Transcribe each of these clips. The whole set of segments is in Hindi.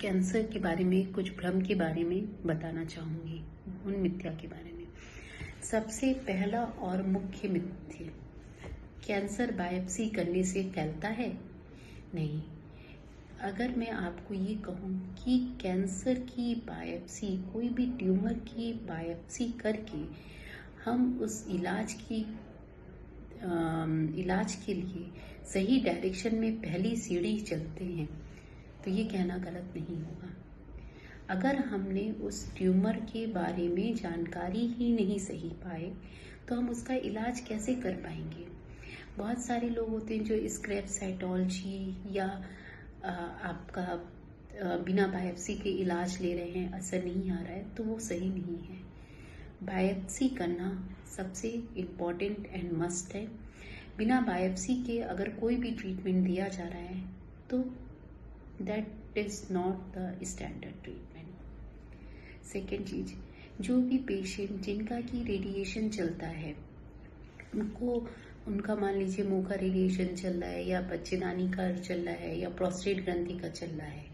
कैंसर के बारे में कुछ भ्रम के बारे में बताना चाहूँगी, उन मिथ्या के बारे में। सबसे पहला और मुख्य मिथ्या, कैंसर बायोप्सी करने से फैलता है? नहीं। अगर मैं आपको ये कहूँ कि कैंसर की बायोप्सी, कोई भी ट्यूमर की बायोप्सी करके हम उस इलाज के लिए सही डायरेक्शन में पहली सीढ़ी चलते हैं, तो ये कहना गलत नहीं होगा। अगर हमने उस ट्यूमर के बारे में जानकारी ही नहीं सही पाए तो हम उसका इलाज कैसे कर पाएंगे। बहुत सारे लोग होते हैं जो स्क्रैप साइटोलॉजी या आपका बिना बायोप्सी के इलाज ले रहे हैं, असर नहीं आ रहा है, तो वो सही नहीं है। बायोप्सी करना सबसे इम्पॉर्टेंट एंड मस्ट है। बिना बायोप्सी के अगर कोई भी ट्रीटमेंट दिया जा रहा है तो that is not the standard treatment. Second चीज, जो भी पेशेंट जिनका की रेडिएशन चलता है, उनका मान लीजिए मुंह का रेडिएशन चल रहा है या बच्चेदानी का चल रहा है या प्रोस्टेट ग्रंथि का चल रहा है,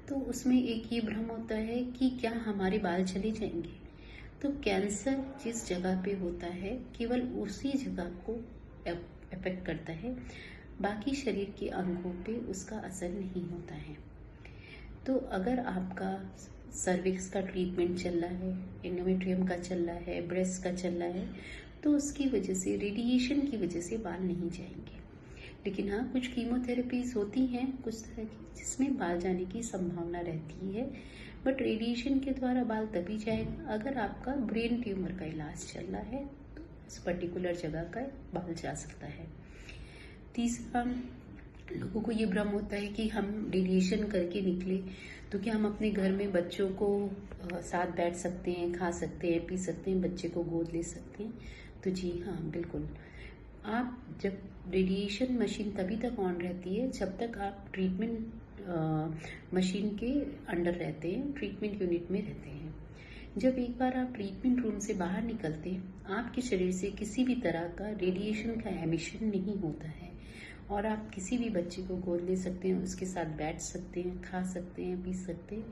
तो उसमें एक ये भ्रम होता है कि क्या हमारे बाल चले जाएंगे। तो कैंसर जिस जगह पे होता है केवल उसी जगह को अफेक्ट करता है, बाकी शरीर के अंगों पे उसका असर नहीं होता है। तो अगर आपका सर्विक्स का ट्रीटमेंट चल रहा है, एंडोमेट्रियम का चल रहा है, ब्रेस्ट का चल रहा है, तो उसकी वजह से, रेडिएशन की वजह से बाल नहीं जाएंगे। लेकिन हाँ, कुछ कीमोथेरेपीज होती हैं कुछ तरह की जिसमें बाल जाने की संभावना रहती है, बट रेडिएशन के द्वारा बाल तभी जाएगा अगर आपका ब्रेन ट्यूमर का इलाज चल रहा है, तो उस पर्टिकुलर जगह का बाल जा सकता है। तीसरा, लोगों को ये भ्रम होता है कि हम रेडिएशन करके निकले तो क्या हम अपने घर में बच्चों को साथ बैठ सकते हैं, खा सकते हैं, पी सकते हैं, बच्चे को गोद ले सकते हैं। तो जी हाँ, बिल्कुल। आप जब रेडिएशन मशीन तभी तक ऑन रहती है जब तक आप ट्रीटमेंट मशीन के अंडर रहते हैं, ट्रीटमेंट यूनिट में रहते हैं। जब एक बार आप ट्रीटमेंट रूम से बाहर निकलते हैं, आपके शरीर से किसी भी तरह का रेडिएशन का एमिशन नहीं होता है और आप किसी भी बच्चे को गोद ले सकते हैं, उसके साथ बैठ सकते हैं, खा सकते हैं, पी सकते हैं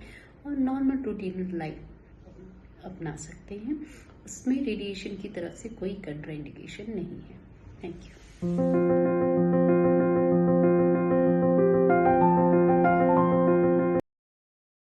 और नॉर्मल रूटीन लाइफ अपना सकते हैं। उसमें रेडिएशन की तरफ से कोई कंट्राइंडिकेशन नहीं है। Thank you.